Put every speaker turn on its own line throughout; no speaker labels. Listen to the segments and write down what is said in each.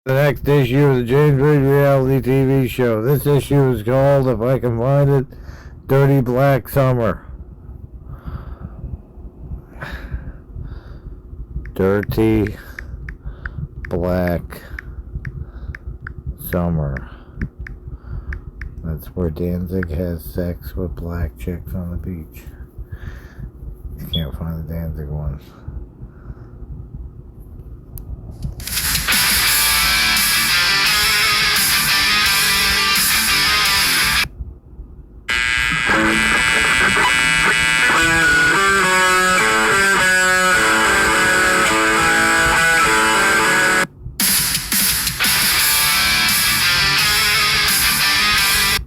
The next issue of the James Reed reality TV show. This issue is called, if I can find it, Dirty Black Summer. Dirty Black Summer. That's where Danzig has sex with black chicks on the beach. You can't find the Danzig one.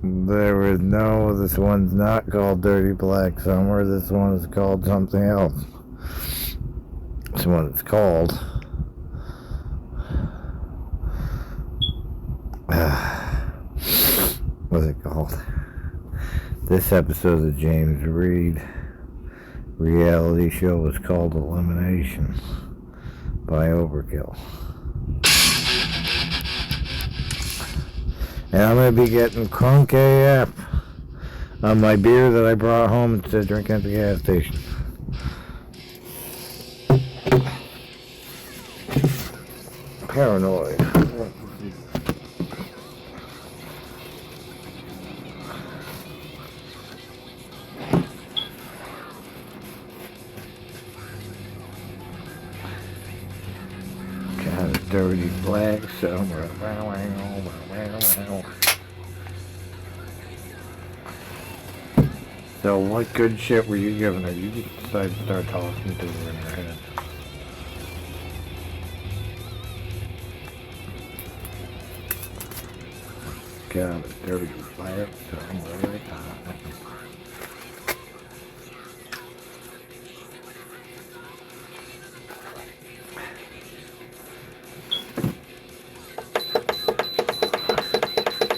There is no, this one's not called Dirty Black Summer. This one is called something else. This one is called what's it called? This episode of James Reed reality show was called Elimination by Overkill. And I'm going to be getting crunk AF on my beer that I brought home to drink at the gas station. Paranoid. Kind of dirty black summer. So what good shit were you giving her? You just decided to start talking to her in her head. God, a dirty black summer.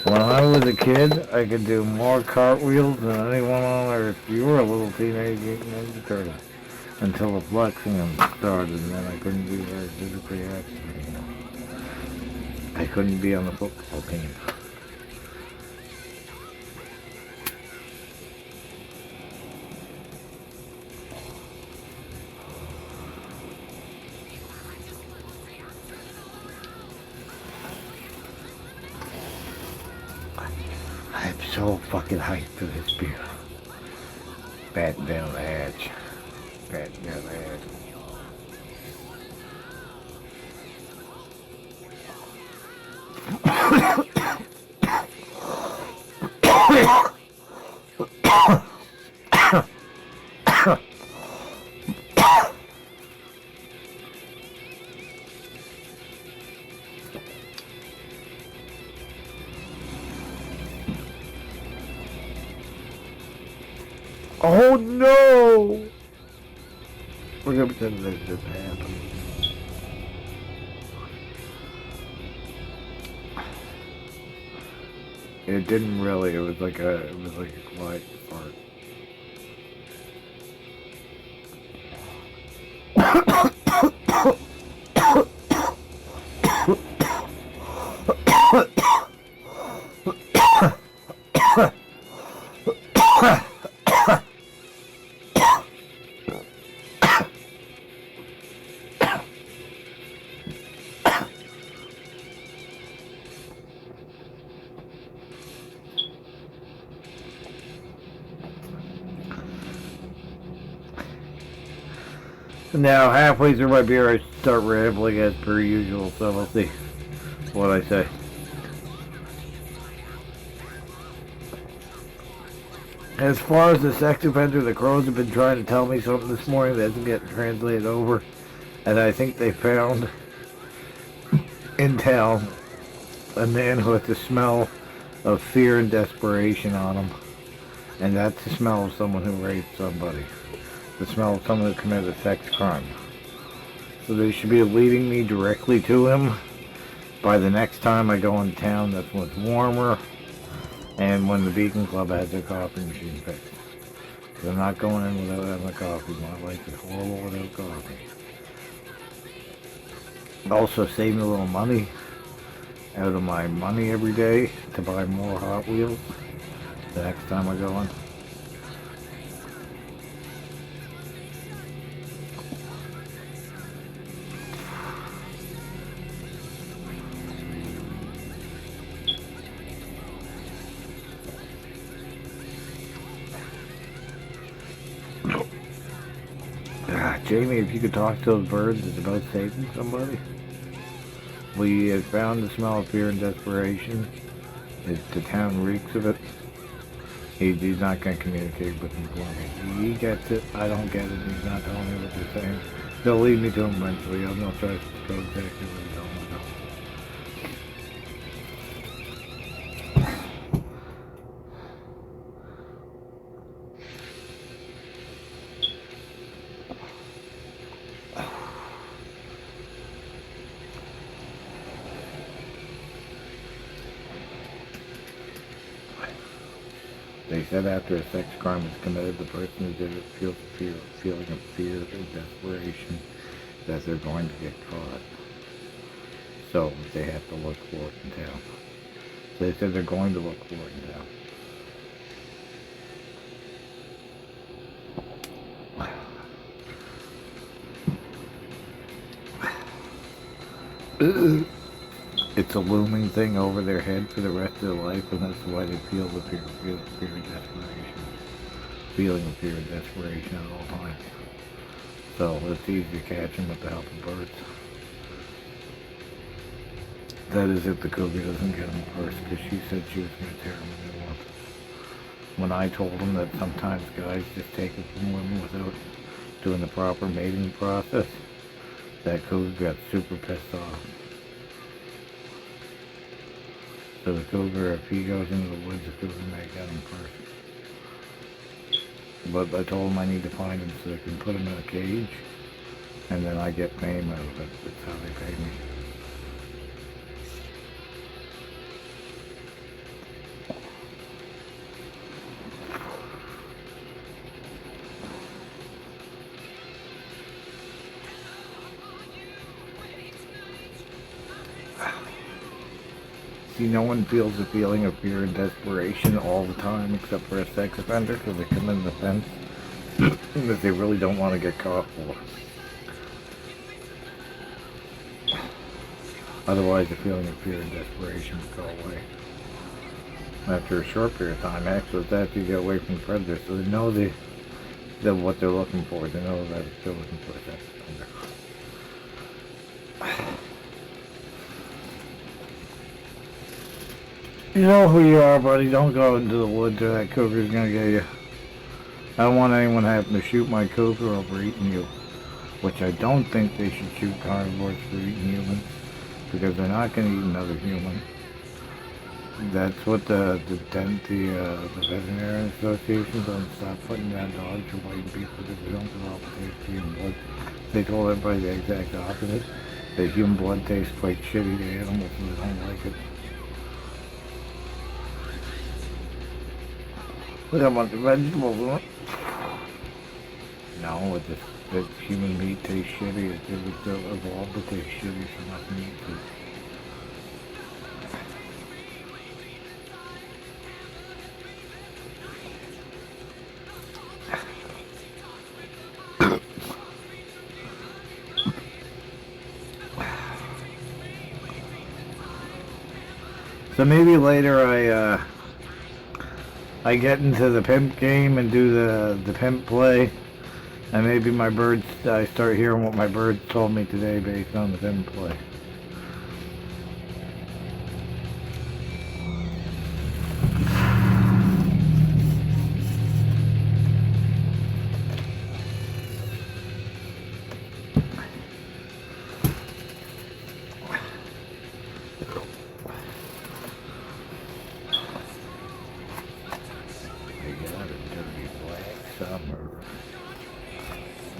When I was a kid, I could do more cartwheels than anyone on earth. You were a little teenage Ninja Turtle. Until the flexing started, and then I couldn't be very physically active anymore. I couldn't be on the football team. I'm so fucking hyped for this beer. Batten down the hatch. Batten down the hatch. Oh no! We're gonna pretend this didn't happen. It didn't really, it was like a quiet fart. Now, halfway through my beer, I start rambling as per usual, so we'll see what I say. As far as the sex offender, the Crows have been trying to tell me something this morning that isn't getting translated over, and I think they found in town a man who has the smell of fear and desperation on him, and that's the smell of someone who raped somebody. The smell of someone who committed a sex crime. So they should be leading me directly to him by the next time I go in town that's when it's warmer and when the Beacon Club has their coffee machine fixed. Because I'm not going in without having a coffee. My life is horrible without coffee. Also saving a little money out of my money every day to buy more Hot Wheels the next time I go in. Jamie, if you could talk to those birds, it's about saving somebody. We have found the smell of fear and desperation. The town reeks of it. He's not going to communicate with me for me. He gets it. I don't get it. He's not telling me what they're saying. They'll lead me to him eventually. I've no choice to go exactly where he's going to go. They said after a sex crime is committed, the person who did it feels a feeling of fear and desperation that they're going to get caught. So they have to look for it in town. So they said they're going to look for it in town. It's a looming thing over their head for the rest of their life, and that's why they feel the fear and desperation. Feeling of fear and desperation at all times. So it's easy to catch them with the help of birds. That is if the cougar doesn't get them first, because she said she was going to tear them a new one. When I told them that sometimes guys just take it from women without doing the proper mating process, that cougar got super pissed off. So the cougar, if he goes into the woods, the cougar may get him first. But I told him I need to find him so I can put him in a cage, and then I get fame out of it. That's how they pay me. See, no one feels the feeling of fear and desperation all the time except for a sex offender, because they come in the fence that they really don't want to get caught for. Otherwise, the feeling of fear and desperation would go away. After a short period of time, actually, it's after you get away from the predator, so they know what they're looking for. They know that they're looking for a sex offender. You know who you are, buddy. Don't go into the woods or that cougar's gonna get you. I don't want anyone having to shoot my cougar over eating you. Which I don't think they should shoot carnivores for eating humans, because they're not gonna eat another human. That's what the veterinary associations don't stop putting down dogs or biting people because they don't develop a taste for human blood. They told everybody the exact opposite. That human blood tastes quite shitty to animals and they don't like it. Look how much vegetables in it. No, that human meat tastes shitty. It was evolved to taste shitty, so nothing eats it. So maybe later I get into the pimp game and do the pimp play, and maybe I start hearing what my birds told me today based on the pimp play.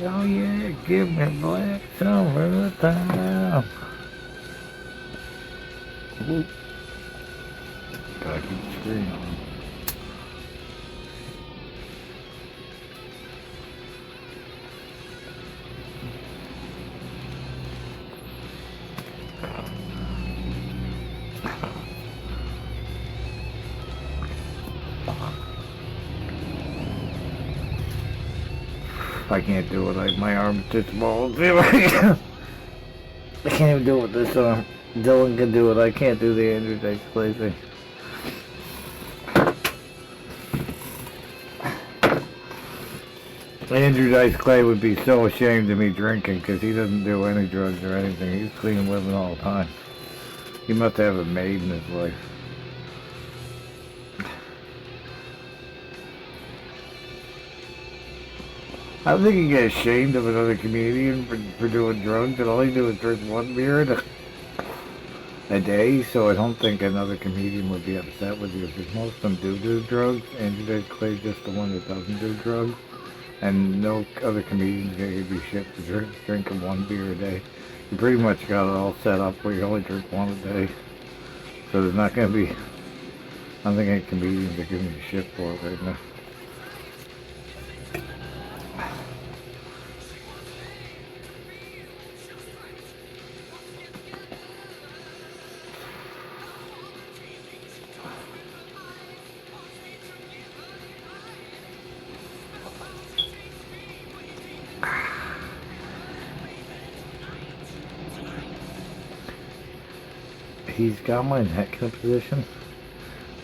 Oh yeah, give me black summertime. Whoop. Gotta keep the screen on. I can't do it. My arm's too small. I can't even do it with this arm. Dylan can do it. I can't do the Andrew Dice Clay thing. Andrew Dice Clay would be so ashamed of me drinking because he doesn't do any drugs or anything. He's clean living all the time. He must have a maid in his life. I don't think he gets ashamed of another comedian for doing drugs, and all he do is drink one beer a day, so I don't think another comedian would be upset with you, because most of them do drugs. Andrew Dice Clay's just the one that doesn't do drugs, and no other comedian's gonna give you shit for drinking one beer a day. You pretty much got it all set up where you only drink one a day, so there's not gonna be, I don't think any comedians are giving you shit for it right now. He's got my neck in a position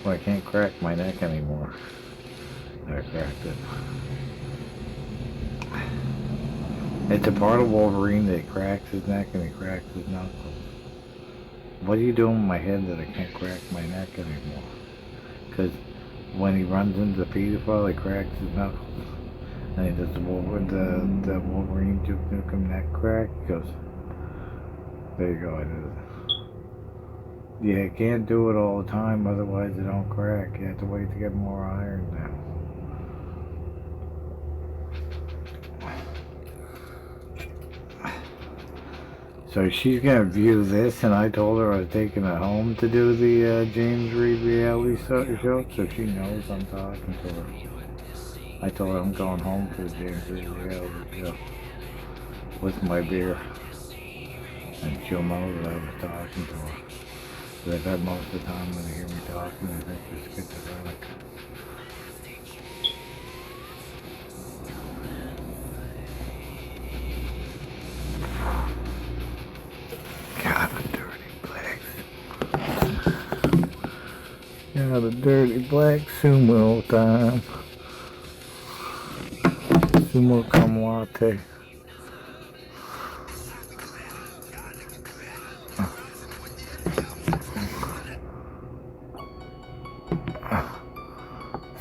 where I can't crack my neck anymore. I cracked it. It's a part of Wolverine that cracks his neck and he cracks his knuckles. What are you doing with my head that I can't crack my neck anymore? Because when he runs into the pedophile, he cracks his knuckles. And he does the Wolverine Duke Nukem neck crack. He goes, there you go, I did it. Yeah, you can't do it all the time, otherwise it don't crack. You have to wait to get more iron now. So she's gonna view this, and I told her I was taking her home to do the James Reed reality show, so she knows I'm talking to her. I told her I'm going home for the James Reed reality show with my beer, and she'll know that I was talking to her. I bet most of the time when they hear me talking, they think it's schizophrenic. God, the dirty blacks. Yeah, the dirty black sumo time. Sumo cum latte.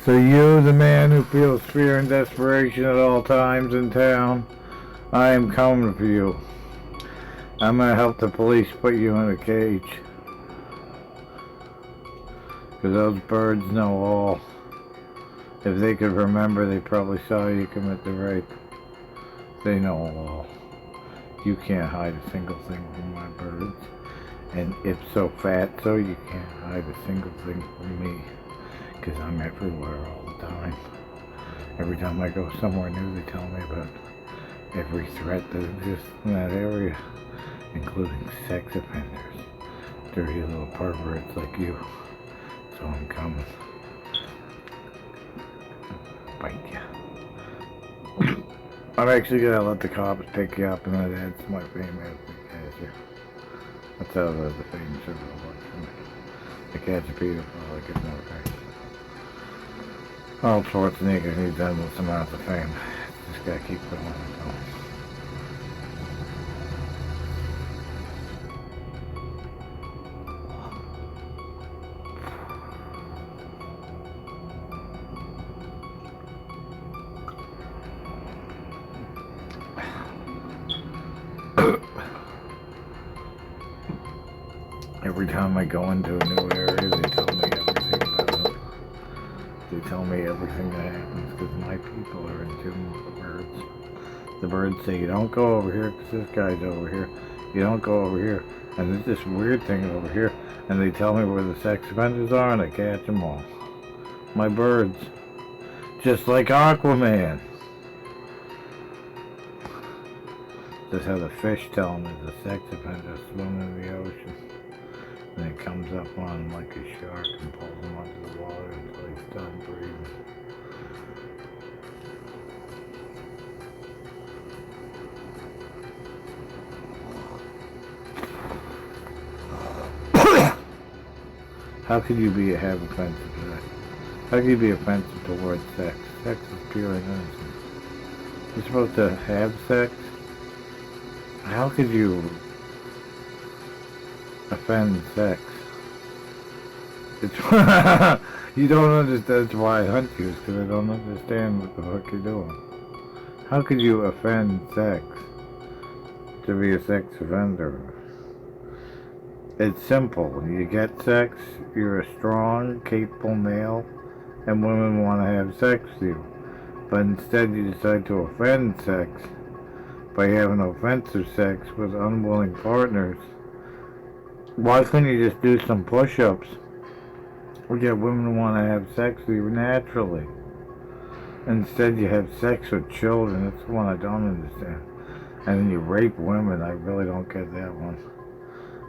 So you, the man who feels fear and desperation at all times in town, I am coming for you. I'm gonna help the police put you in a cage. Because those birds know all. If they could remember, they probably saw you commit the rape. They know all. You can't hide a single thing from my birds. And ipso fatso, you can't hide a single thing from me. Because I'm everywhere all the time. Every time I go somewhere new, they tell me about every threat that exists in that area, including sex offenders, dirty little perverts like you. So I'm coming. Bite ya. I'm actually gonna let the cops pick you up and that adds to my fame as the catcher. That's how the fame circle works for me. I catch a pedophile, I get no pay. Arnold Schwarzenegger needs endless amounts of fame. Just gotta keep going and going. Every time I go into a new area, they tell me everything about it. They tell me everything that happens because my people are in tune with the birds. The birds say, you don't go over here because this guy's over here. You don't go over here. And there's this weird thing over here. And they tell me where the sex offenders are and I catch them all. My birds. Just like Aquaman. That's how the fish tell them there's a sex offender swimming in the ocean. And it comes up on him like a shark and pulls him under the water until he's done breathing. How could you have offensive sex? How could you be offensive towards sex? Sex is pure and innocent. You're supposed to have sex? How could you offend sex? It's you don't understand. That's why I hunt you, because I don't understand what the fuck you're doing. How could you offend sex to be a sex offender? It's simple. You get sex, you're a strong, capable male, and women want to have sex with you. But instead you decide to offend sex by having offensive sex with unwilling partners. Why couldn't you just do some push-ups or get women to want to have sex with you naturally? Instead you have sex with children. That's the one I don't understand. And then you rape women. I really don't get that one.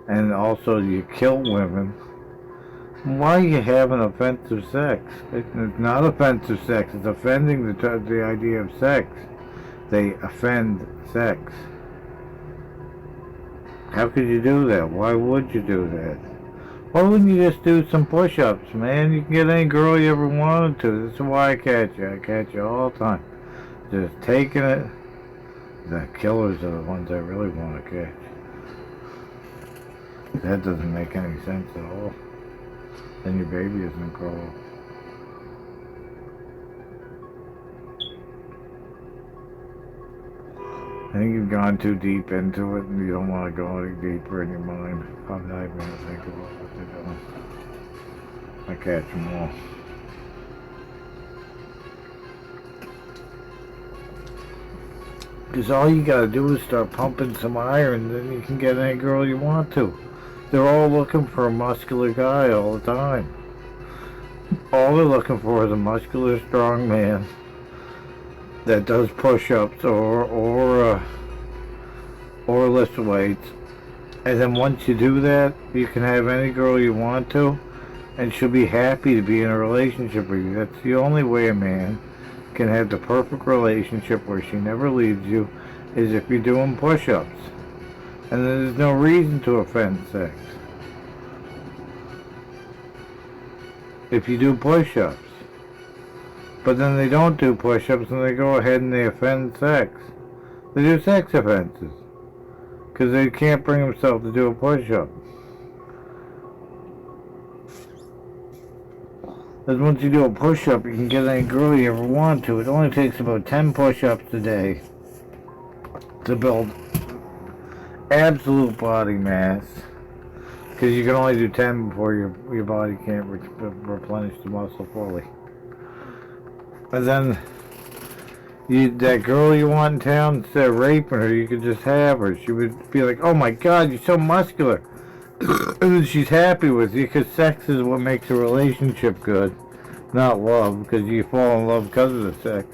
And also you kill women. Why are you having offensive sex? It's not offensive sex. It's offending the idea of sex. They offend sex. How could you do that? Why would you do that? Why wouldn't you just do some push-ups, man? You can get any girl you ever wanted to. This is why I catch you. I catch you all the time. Just taking it. The killers are the ones I really want to catch. That doesn't make any sense at all. Then your baby isn't grow up. I think you've gone too deep into it and you don't want to go any deeper in your mind. I'm not even going to think about what they're doing. I catch them all. Because all you got to do is start pumping some iron, then you can get any girl you want to. They're all looking for a muscular guy all the time. All they're looking for is a muscular, strong man that does push-ups or lift weights. And then once you do that, you can have any girl you want to, and she'll be happy to be in a relationship with you. That's the only way a man can have the perfect relationship where she never leaves you, is if you're doing push-ups. And there's no reason to offend sex. If you do push-ups. But then they don't do push-ups and they go ahead and they offend sex. They do sex offenses. Because they can't bring themselves to do a push-up. Because once you do a push-up, you can get any girl you ever want to. It only takes about 10 push-ups a day to build absolute body mass. Because you can only do 10 before your body can't replenish the muscle fully. And then that girl you want in town, instead of raping her, you could just have her. She would be like, oh my God, you're so muscular. And then she's happy with you, because sex is what makes a relationship good. Not love, because you fall in love because of the sex.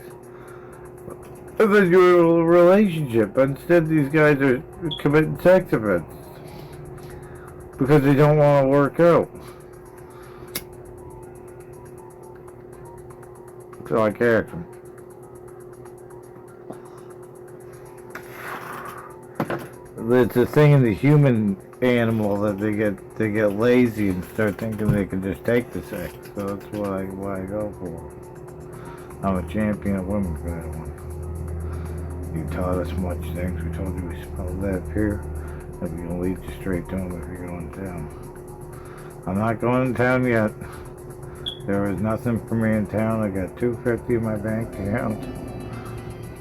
And then you're in a relationship. But instead these guys are committing sex offenses. Because they don't want to work out. So I catch them. It's a thing in the human animal that they get lazy and start thinking they can just take the sex. So that's why I go for. I'm a champion of women for that one. You taught us much things. We told you we spelled that here. That we can lead you straight to them if you're going to town. I'm not going to town yet. There is nothing for me in town. I got $250 in my bank account.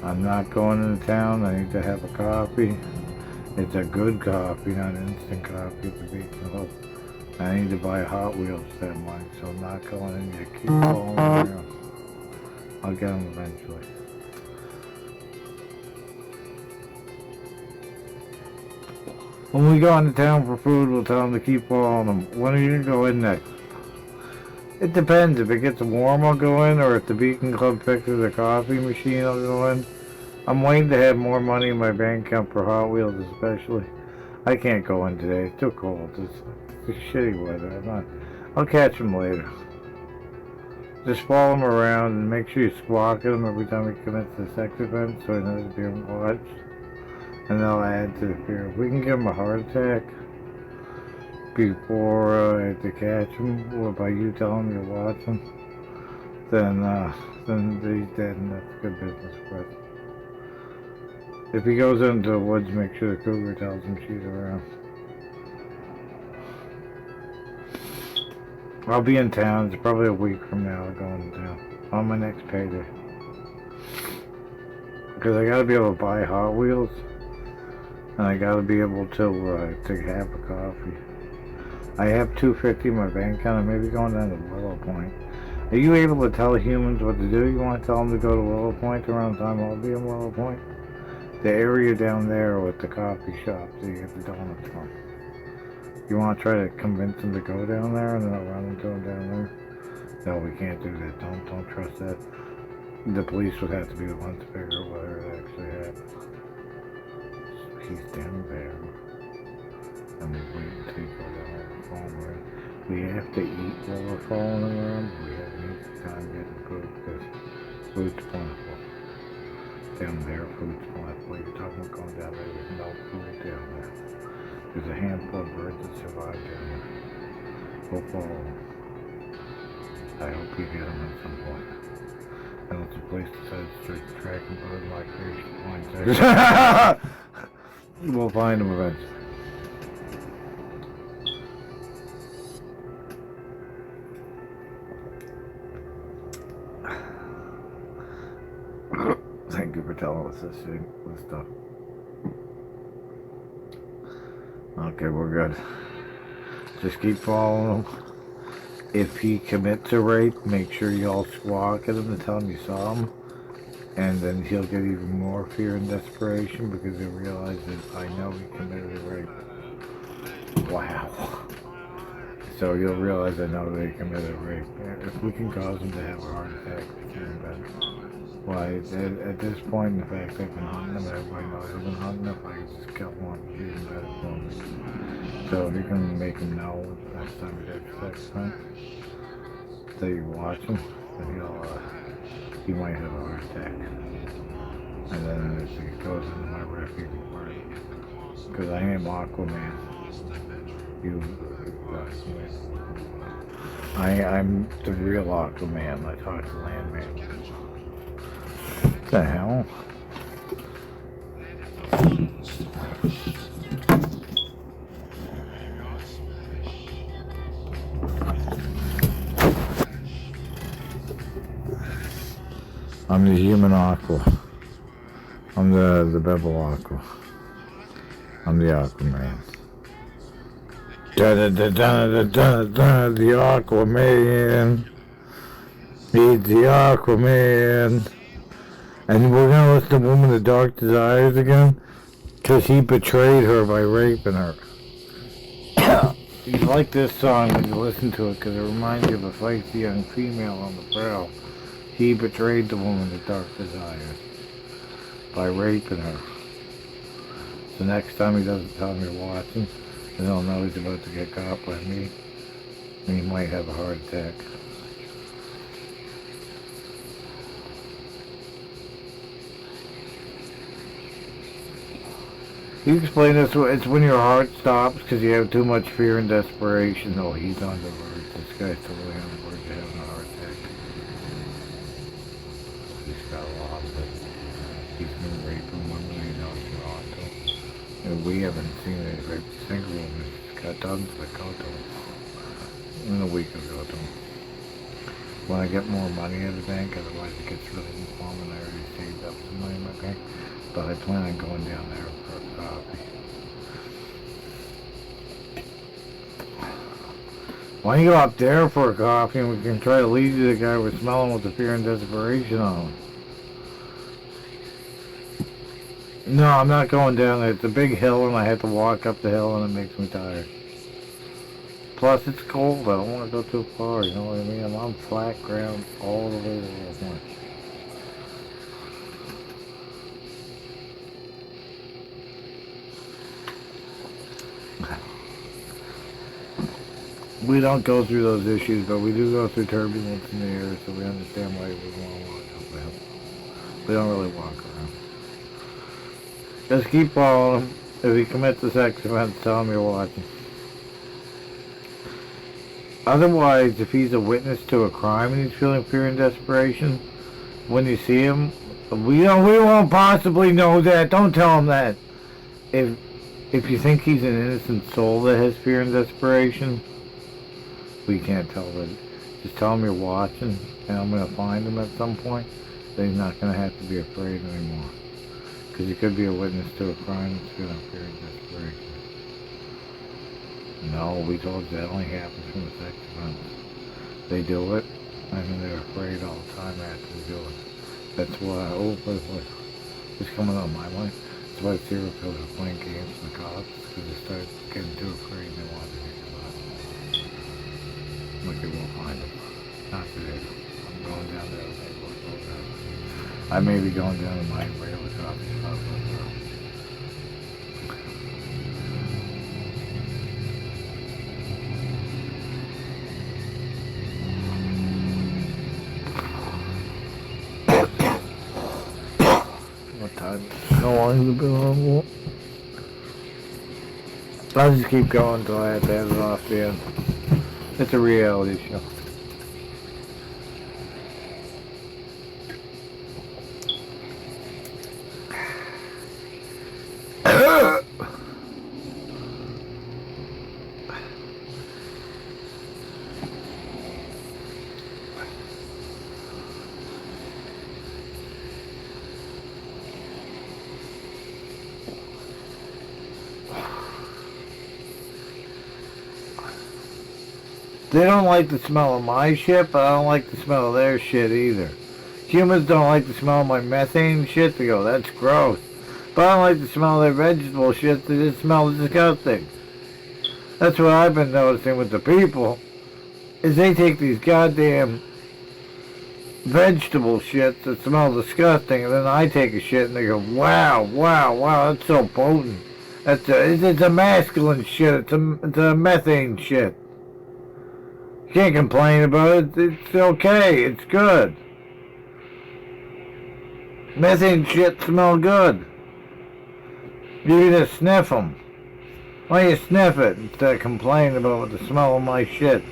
I'm not going into town. I need to have a coffee. It's a good coffee, not an instant coffee at the beach club. I need to buy Hot Wheels that much, so I'm not going in yet. Keep following me around. I'll get them eventually. When we go into town for food, we'll tell them to keep following them. When are you going to go in next? It depends. If it gets warm, I'll go in, or if the Beacon Club fixes a coffee machine, I'll go in. I'm waiting to have more money in my bank account for Hot Wheels, especially. I can't go in today. It's too cold. It's shitty weather. I'll catch them later. Just follow them around and make sure you squawk at them every time he commits a sex offense so he knows being watched. And they'll add to the fear. If we can give him a heart attack, before I have to catch him, or by you telling me to watch him, then he's dead, and that's good business. But if he goes into the woods, make sure the cougar tells him she's around. I'll be in town. It's probably a week from now. I'll go into town on my next payday, because I gotta be able to buy Hot Wheels, and I gotta be able to have a coffee. I have $250 in my bank account. I may be going down to Willow Point. Are you able to tell humans what to do? You want to tell them to go to Willow Point around the time I'll be in Willow Point? The area down there with the coffee shop that you get the donuts from. You want to try to convince them to go down there, and then I'll run into them down there? No, we can't do that. Don't trust that. The police would have to be the ones to figure out whether it actually happened. He's down there. And we wait until you go down on the phone, right? We have to eat while we're following around. We have an easy time getting food because food's plentiful. Down there, food's plentiful. You're talking about going down there, there's no food down there. There's a handful of birds that survive down there. We'll follow them. I hope you get them at some point. And if the police decides to start tracking bird migration points, we'll find them eventually. Thank you for telling us this stuff. Okay, we're good. Just keep following him. If he commits a rape, make sure you all squawk at him and tell him you saw him. And then he'll get even more fear and desperation because he'll realize that I know he committed a rape. Wow. So you'll realize I know that he committed a rape. If we can cause him to have a heart attack, it's even better. Why, at this point, in the fact I've been hunting him, everybody knows I've been hunting him, if I can just kill one, it's even better for me. So if you can make him know next time he does sex hunt, that you watch him, then he might have a heart attack. And then as he goes into my refuge, because I am Aquaman. I'm the real Aquaman. I talk to Landman. What the hell? I'm the human Aqua. I'm the Bevel Aqua. I'm the Aquaman. The Aquaman. He's the Aquaman. And we're gonna listen to Woman of Dark Desires again, because he betrayed her by raping her. You like this song when you listen to it, because it reminds you of a feisty young female on the prowl. He betrayed the Woman of Dark Desires by raping her. So next time he doesn't tell me to watch him, then he'll know he's about to get caught by me, and he might have a heart attack. You explain this, it's when your heart stops because you have too much fear and desperation. Oh, he's on the verge. This guy's totally on the verge of having a heart attack. He's got a lot of it. He's been raping women he knows Toronto. And we haven't seen any rape a single woman. He's got tons that go to him. In a week ago to him. When I get more money in the bank, otherwise it gets really warm and I already saved up some money in my bank. But I plan on going down there for a coffee. Why don't you go up there for a coffee and we can try to lead you to the guy we're smelling with the fear and desperation on him? No, I'm not going down there. It's a big hill and I have to walk up the hill and it makes me tired. Plus it's cold. I don't want to go too far, you know what I mean? I'm on flat ground all the way to the point. We don't go through those issues, but we do go through turbulence in the air, so we understand why we want to walk up the hill. We don't really walk around. Just keep following him. If he commits a sex offense, tell him you're watching. Otherwise, if he's a witness to a crime and he's feeling fear and desperation, when you see him, we won't possibly know that. Don't tell him that. If you think he's an innocent soul that has fear and desperation, we can't tell that. Just tell him you're watching, and I'm gonna find him at some point. Then he's not gonna have to be afraid anymore, because he could be a witness to a crime that's feeling fear and desperation. No, we told you that only happens from the sex offense. They do it, and they're afraid all the time after they do it. That's why, it's coming on my mind. That's why serial killers are playing games with the cops, because they start getting too afraid and they want to think about it. Like they won't find them. Not today. I'm going down there with neighborhood. I may be going down to my regular coffee shop. What time? How long has it been on? I'll just keep going until I have to have it off the end. It's a reality show. They don't like the smell of my shit, but I don't like the smell of their shit either. Humans don't like the smell of my methane shit. They go, that's gross. But I don't like the smell of their vegetable shit. They just smell disgusting. That's what I've been noticing with the people, is they take these goddamn vegetable shits that smell disgusting, and then I take a shit and they go, wow, wow, wow, that's so potent. It's a masculine shit. It's a methane shit. Can't complain about it. It's okay. It's good. Methane shit smell good. You just sniff them. Why don't you sniff it instead of complaining about the smell of my shit?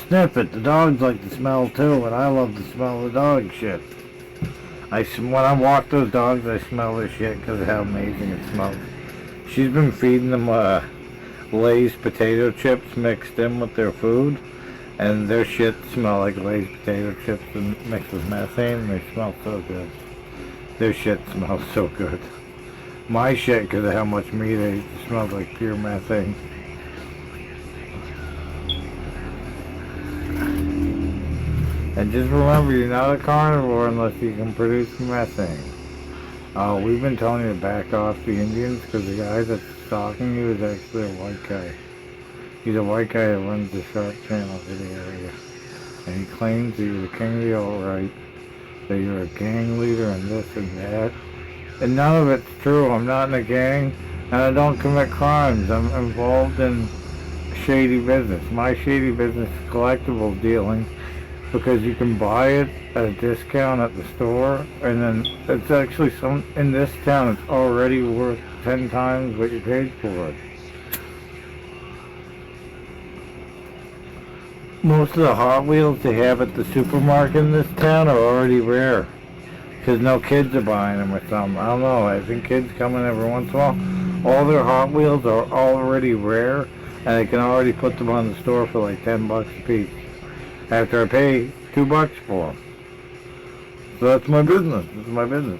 Sniff it. The dogs like the smell too, and I love the smell of the dog shit. When I walk those dogs, I smell their shit because of how amazing it smells. She's been feeding them Lay's potato chips mixed in with their food, and their shit smell like Lay's potato chips mixed with methane, and they smell so good. Their shit smells so good. My shit, because of how much meat I eat, smells like pure methane. And just remember, you're not a carnivore unless you can produce methane. We've been telling you to back off the Indians because the guy that's stalking you is actually a white guy. He's a white guy that runs the Shark Channel for the area. And he claims that you're the king of the alt-right, that you're a gang leader and this and that. And none of it's true. I'm not in a gang, and I don't commit crimes. I'm involved in shady business. My shady business is collectibles dealing, because you can buy it at a discount at the store, and then it's actually in this town it's already worth 10 times what you paid for it. Most of the Hot Wheels they have at the supermarket in this town are already rare, because no kids are buying them or something. I don't know, I think kids come in every once in a while. All their Hot Wheels are already rare, and they can already put them on the store for like $10 a piece, after I pay $2 for them. So that's my business. This is my business.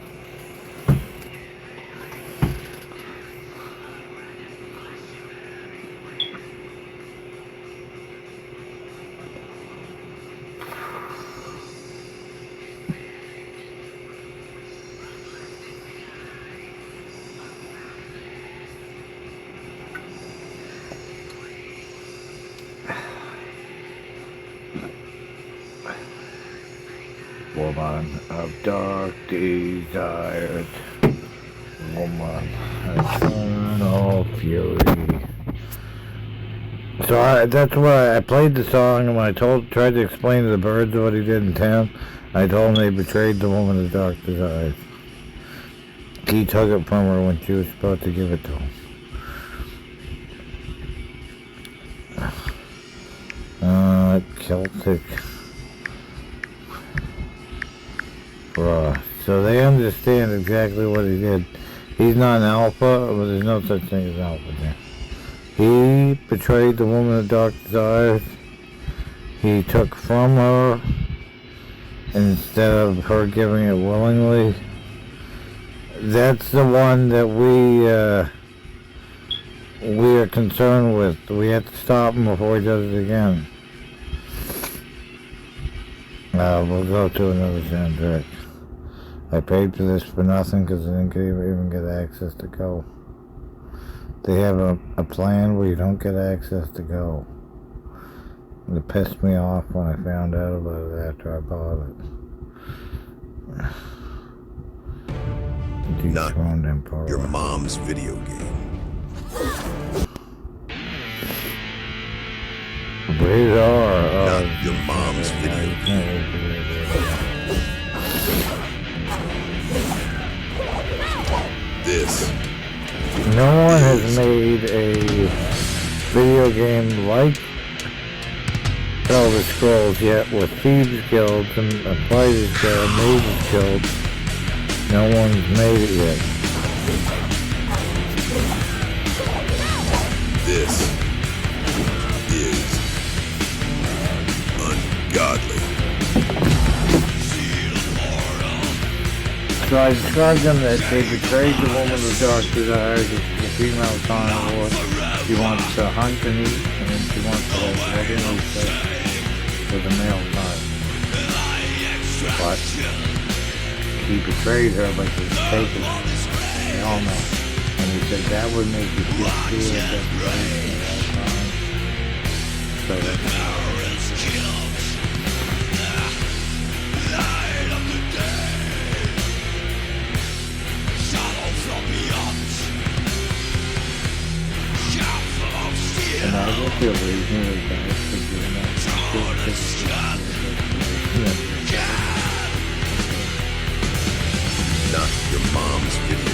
Woman of dark desires, woman of eternal fury, So that's why I played the song, and when I tried to explain to the birds what he did in town, I told him they betrayed the woman of dark desires. He took it from her when she was supposed to give it to him. Celtic. So they understand exactly what he did. He's not an alpha, but there's no such thing as alpha there. He betrayed the woman of dark desires. He took from her instead of her giving it willingly. That's the one that we are concerned with. We have to stop him before he does it again. We'll go to another soundtrack. I paid for this for nothing because I didn't even get access to go. They have a plan where you don't get access to go. It pissed me off when I found out about it after I bought it.
Not your mom's video game.
Rated R.
Not your mom's video game. This.
No one has made a video game like Elder Scrolls yet with Thieves Guilds and Fighters Guild, Mages Guild. No one's made it yet.
This is ungodly.
So I described them that they betrayed the woman of dark desires, the female carnivore. She wants to hunt and eat, and then she wants to have heavenly sex with a male carnivore. But he betrayed her by just taking it. They all know. And he said that would make you feel fear and desperation at all times. So that's and I don't feel reasonably bad for doing that.
Not your mom's video.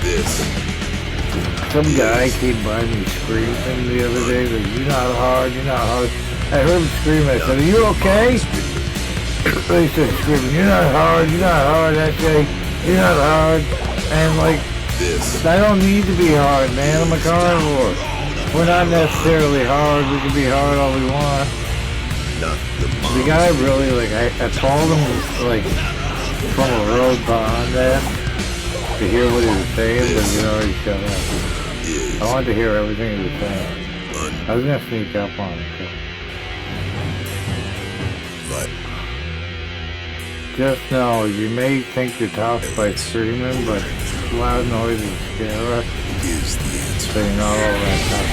This.
Some guy came by me screaming the other day, like, you're not hard, you're not hard. I heard him scream, I said, are you okay? They started screaming, you're not hard, I say, you're not hard. And like,
this.
I don't need to be hard, man, I'm a carnivore. We're not necessarily hard, we can be hard all we want. The guy really, like, I called him, like, from a road behind that to hear what he was saying, but he already shut up. I wanted to hear everything he was saying. I was gonna sneak up on him, too.
But
just know, you may think you're tough by screaming, but loud noises scare us. So you're not all that tough.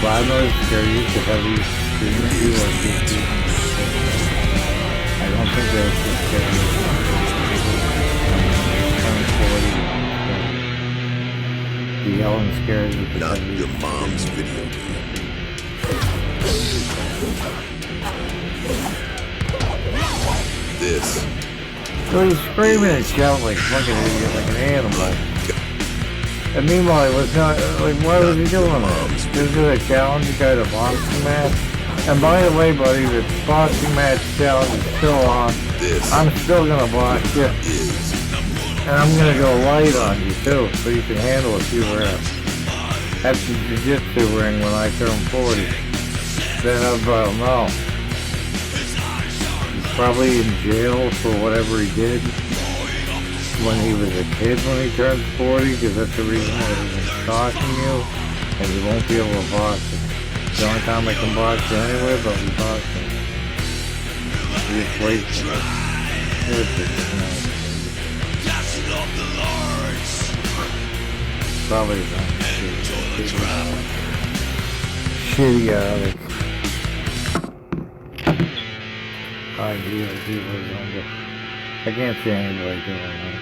Loud noise scare you to heavy screaming you or just you. I don't think that's just scary. The yelling scares you to
not
heavy
your mom's video game. This.
So he's screaming and shouting like fucking idiot, like an animal. And meanwhile, he was not, like, why was he doing that? This is a challenge, you got a boxing match. And by the way, buddy, the boxing match challenge is still on. I'm still gonna box you. And I'm gonna go light on you too, so you can handle a few reps. That's the jiu-jitsu ring when I turn 40. Then I'll know. He's probably in jail for whatever he did when he was a kid when he turns 40, because that's the reason why he's been stalking you, and you won't be able to box him. The only time I can box you anyway, but we box him. You just wait for it. Probably not. Shitty addict. ideas I can't see anybody doing that.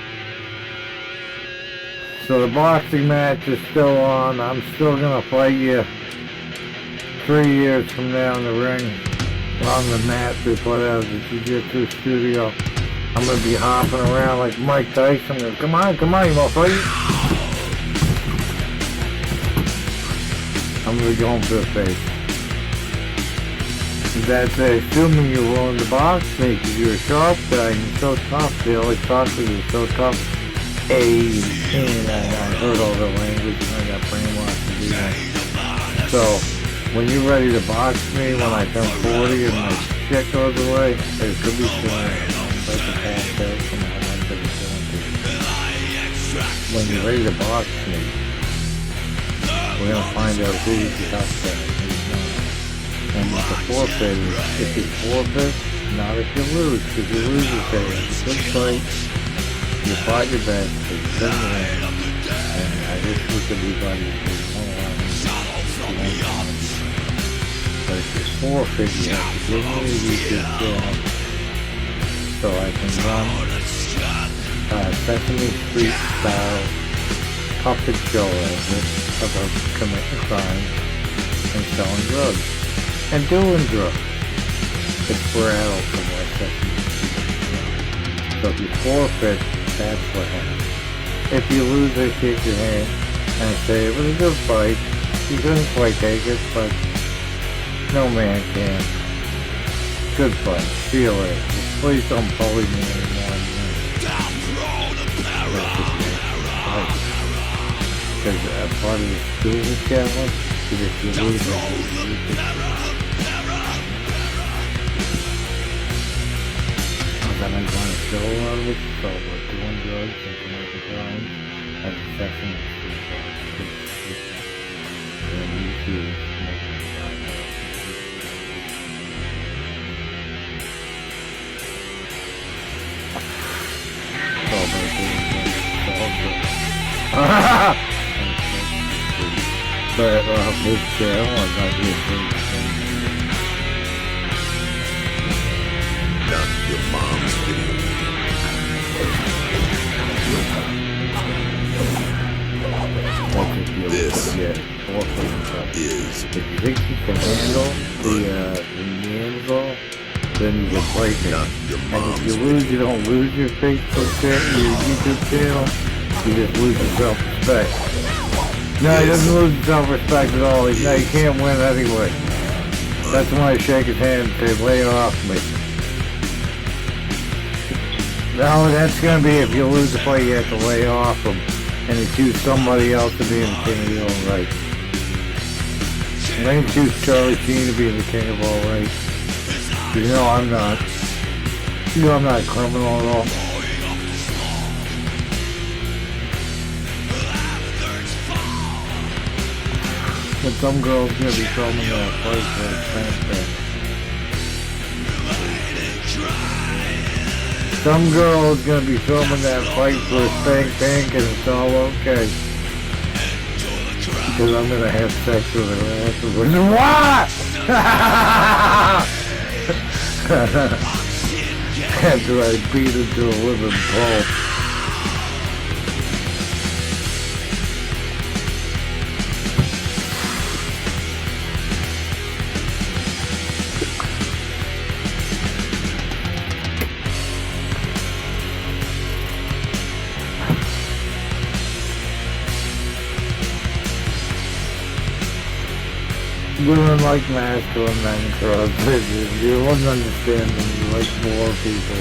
So the boxing match is still on. I'm still gonna fight you 3 years from now in the ring on the mat we put out of the Jiu-Jitsu studio. I'm gonna be hopping around like Mike Tyson. I'm gonna, come on, you wanna fight? I'm gonna be going for the face. That's assuming you're willing to box me, because you're a sharp guy and you're so tough. They always talk to you, so tough. And I heard all the language and I got brainwashed to do that. So, when you're ready to box me, when I turn 40 and my shit goes away, it could be soon. When you're ready to box me, we're going to find out who's the tough guy. And with the forfeit, if you forfeit, not if you lose. If you lose, you say, it's a good fight, you fought your best, it's good win, and I wish we could be buddies. But if you forfeit, you have to give me a YouTube channel so I can run Sesame Street style puppet show about committing crimes and selling drugs. And doing drugs. It's for adults and more Sesame Street. So if you forfeit, that's what happens. If you lose, I shake your hand and I say, it was a good fight. You couldn't quite take it, but no man can. Good fight. See you later. Please don't bully me anymore. Because part of the student challenge is if you lose, then I want to show a lot of it, so we're doing drugs and committing crimes and Sesame Street. And then YouTube making it right. But his channel is not YouTube.
Not your mom's video. This is.
If you think you can handle the Neanderthal, then you can fight me.
Not your
And
mom's
if you lose, you don't lose your Facebook channel, your YouTube channel. You just lose your self-respect. No, he doesn't lose his self-respect at all. Now you can't win anyway. That's when I shake his hand and say, lay it off me. No, that's going to be if you lose the fight, you have to lay off him and you choose somebody else to be in the king of your own right. And I can choose Charlie Sheen to be the king of all right. You know I'm not. You know I'm not a criminal at all. But some girl's going to be filming that fight for a spank bank. Some girl's going to be filming that fight for a spank bank and it's all okay. Because I'm going to have sex with her afterwards. What? After I beat her to a living pulp. Women like masculine men across business. You wouldn't understand them. You like more people.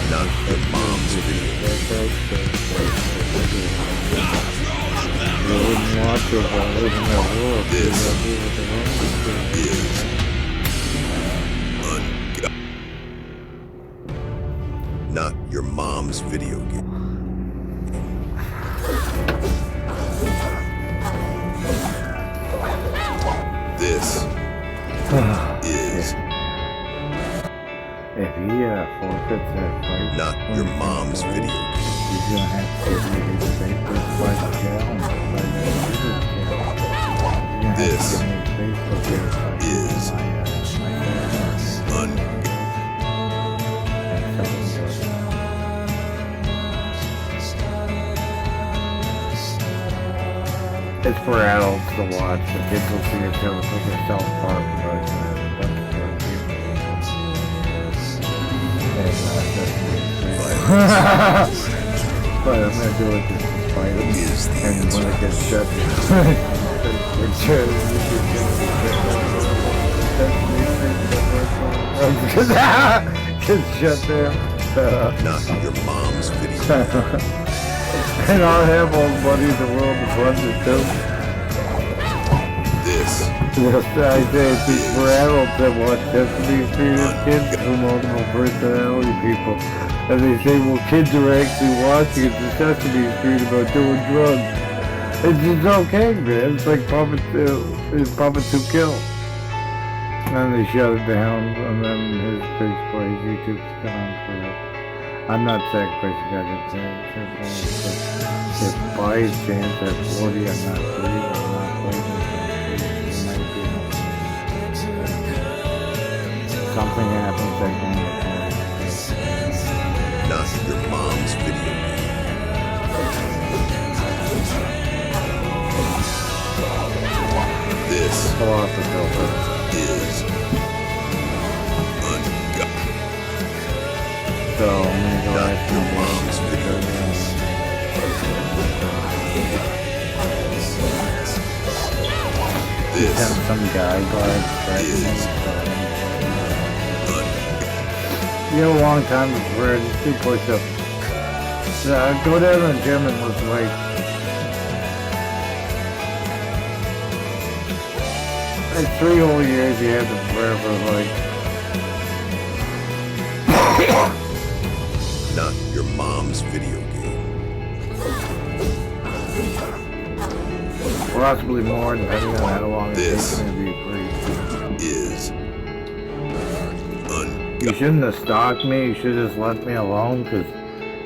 Not your mom's video.
You wouldn't watch it if I live in that world.
This is not your mom's video game. This is.
If he forfeits that fight,
not your mom's video game.
He's gonna have to give me his Facebook challenge.
This is.
It's for adults to watch. The kids will see it too. It's like a South Park version. But I'm gonna do it just to spite him. And when it gets shut, gets shut down.
Not your mom's video.
And I'll have all the money in the world to fund it too.
This
Yes, I say it's for adults that watch Sesame Street and kids who multiple personality people. And they say, well, kids are actually watching it, the Sesame Street about doing drugs. It's okay, man. It's like Puppets Who Kill. And they shut it down, and then his face plays. YouTube's gone forever. I'm not sacrificing God in if by chance at 40 I'm not free, I'm not playing something happens, I can
not your mom's video. This
philosopher
is ungodly.
So I'm gonna go
Not
ask
your
my
mom's video. This
have some guy guard
is
you have a long time before I just do push-ups. Go down to the gym and lift weights. Like 3 whole years you had to prepare for like
not your mom's video game.
possibly more depending on how long it
This
takes me to be free.
is
You shouldn't have stalked me, you should have just left me alone, because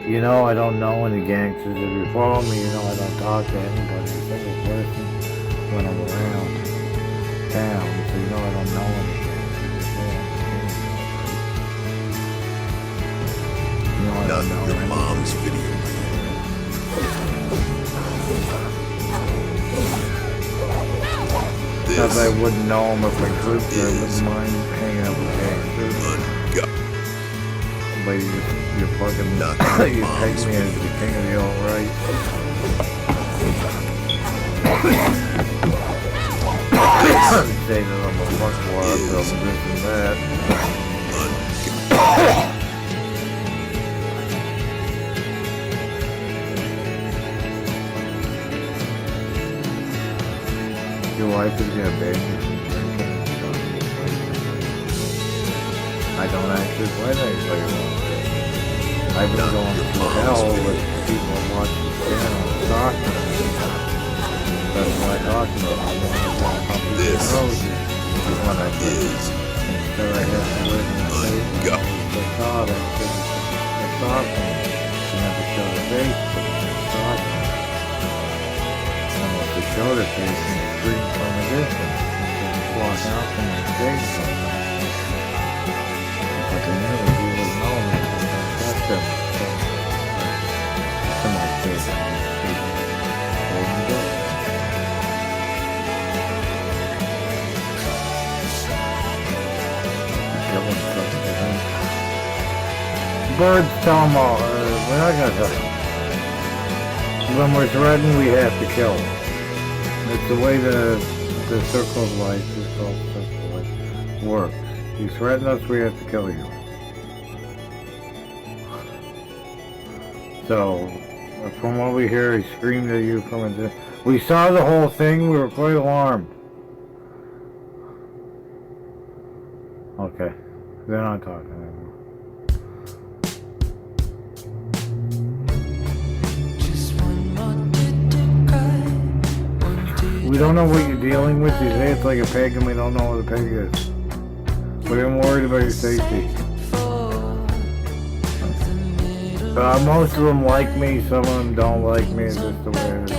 you know I don't know any gangsters. If you follow me, you know I don't talk to anybody, a single person when I'm around town, so you know I don't know any gangsters. You know I
not
don't know
your
any.
mom's video game.
Not
This
that I wouldn't know him if I could, but I wouldn't mind hanging out with gangsters.
ungodly.
But you're fucking,
Not
you
your
peg
mom's
me as the king of the alt-right. Say that I'm a fuckwad, I'm this and that. Your wife is gonna ban you from drinking and stuff. I don't actually fight anybody wrong. I've been going through hell with people watching this channel and talking. That's why I talk about it. I want to walk up these
This
roads is when I did.
is
Instead I had to live in the face.
ungodly.
They thought I saw them. She never showed her face, but she saw them. And if they showed her face and screamed from a distance, they just walk out from the face. But they knew that he was known as that's them. To my face. They didn't do it. Birds tell them all, we're not gonna tell them. When we're threatened, we have to kill them. It's the way the circle of life, this whole circle of life works. You threaten us, we have to kill you. So, from what we hear, he screamed at you from a distance. We saw the whole thing, we were quite alarmed. Okay, they're not talking anymore. We don't know what you're dealing with. You say it's like a peg and we don't know what a peg is. But I'm worried about your safety. Most of them like me, some of them don't like me. It's just the way it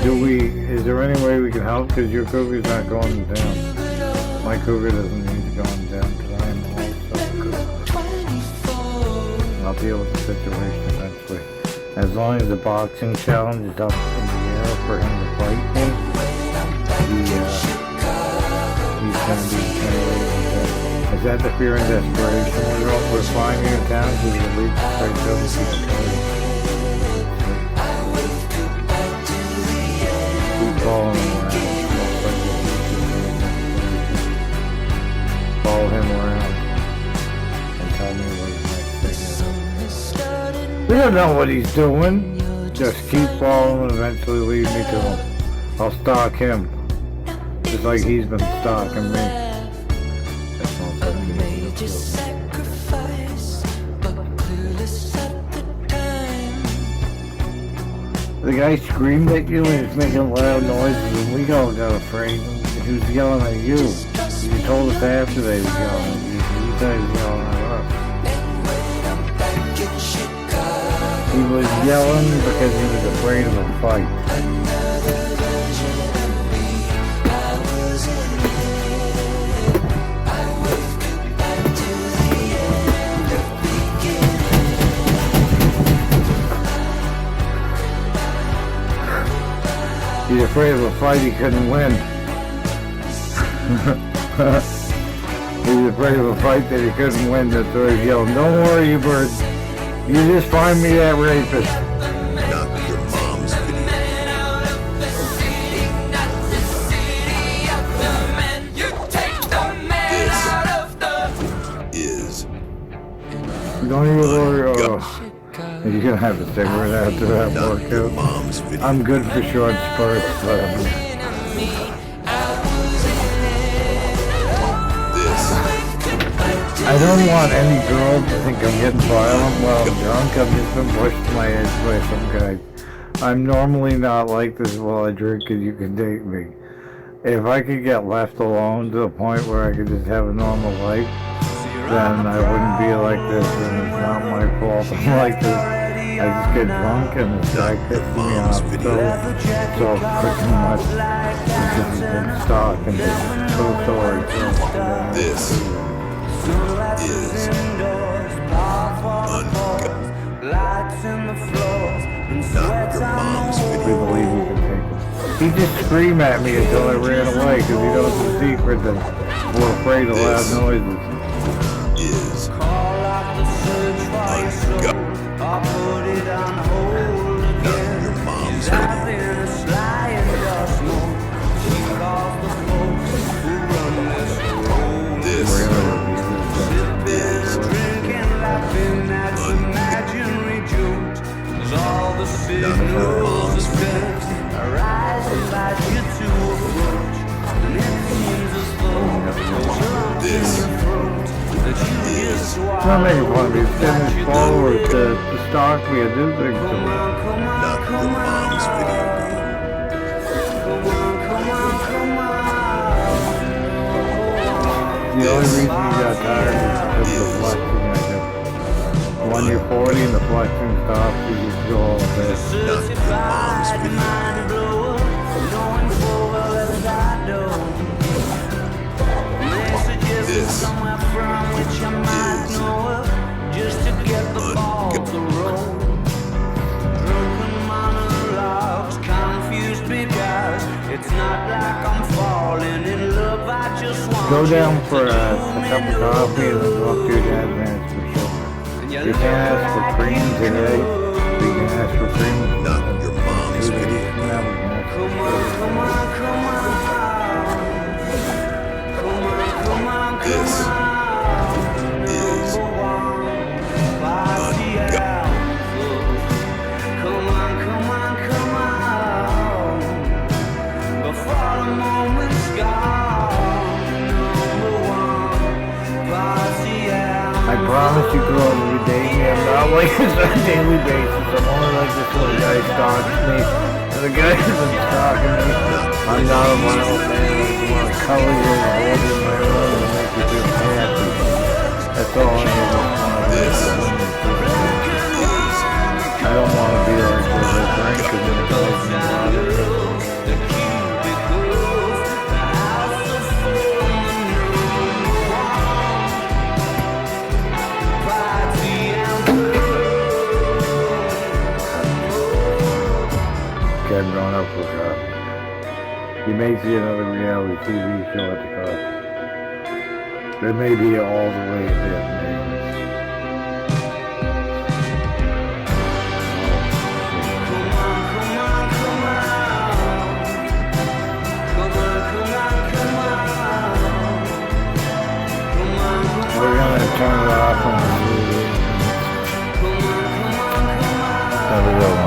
is. Is there any way we can help? Because your cougar's not going down. My cougar doesn't need to go down because I am also a cougar. I'll deal with the situation eventually. As long as the boxing challenge is up in the air. enough for him to fight me, he's gonna be intimidated. Is that the fear and desperation? We're flying in town to the lead straight keep following him around. Follow him around and tell me what his next thing is. We don't know what he's doing. Just keep following and eventually lead me to him. I'll stalk him. Just like he's been stalking me. That's all that the guy screamed at you and he's making loud noises and we all got afraid. He was yelling at you. You told us after they was yelling at you. You said he was yelling at us. He was yelling because he was afraid of a fight. He's afraid of a fight he couldn't win. He's afraid of a fight that he couldn't win. That's why he's yelling, "Don't worry, you bird. You just find me that rapist."
Not your mom's video. This is
Don't even worry. You're gonna have a cigarette after that
not your
workout.
mom's video.
I'm good for short spurts, but I don't want any girl to think I'm getting violent while I'm drunk. I've just been pushed to my edge by some guy. I'm normally not like this while I drink and you can date me. If I could get left alone to the point where I could just have a normal life, then I wouldn't be like this and it's not my fault I'm like this. I just get drunk and this guy pisses me off so freaking much because he's been stalking me. So sorry.
This is not your mom's
We
video.
believe we can take him. He just screamed at me until I ran away because he knows the secret that we're afraid of loud noises.
Is not your mom's video. This is not your mom's video. This is
It's not making fun of me. It's getting his followers to stalk me and do things to me.
not your mom's video.
The only reason he got tired is because of the flexing I do. When you're 40 and the flexing stops, you just go all day.
Not your mom's video. This is
it's not like I'm falling in love, I just want
Go down for a cup of coffee and then go up to your dad's man's for sure. You can't ask for cream today, but you can ask for cream.
not your mom's video. This is
I promise you, girl, when you date me, I'm not like this on a daily basis. I'm only like this when the guy stalks me. And the guy has been stalking me. I'm not a violent man. I just want to cuddle you and hold you in my arms and make you feel happy. That's all I need.
this
I don't want to be like this. I drink and then it doesn't bother me. Growing up will drop. You may see another reality TV show at the cost. There may be all the way in We're gonna turn it off on the TV. Have a good one.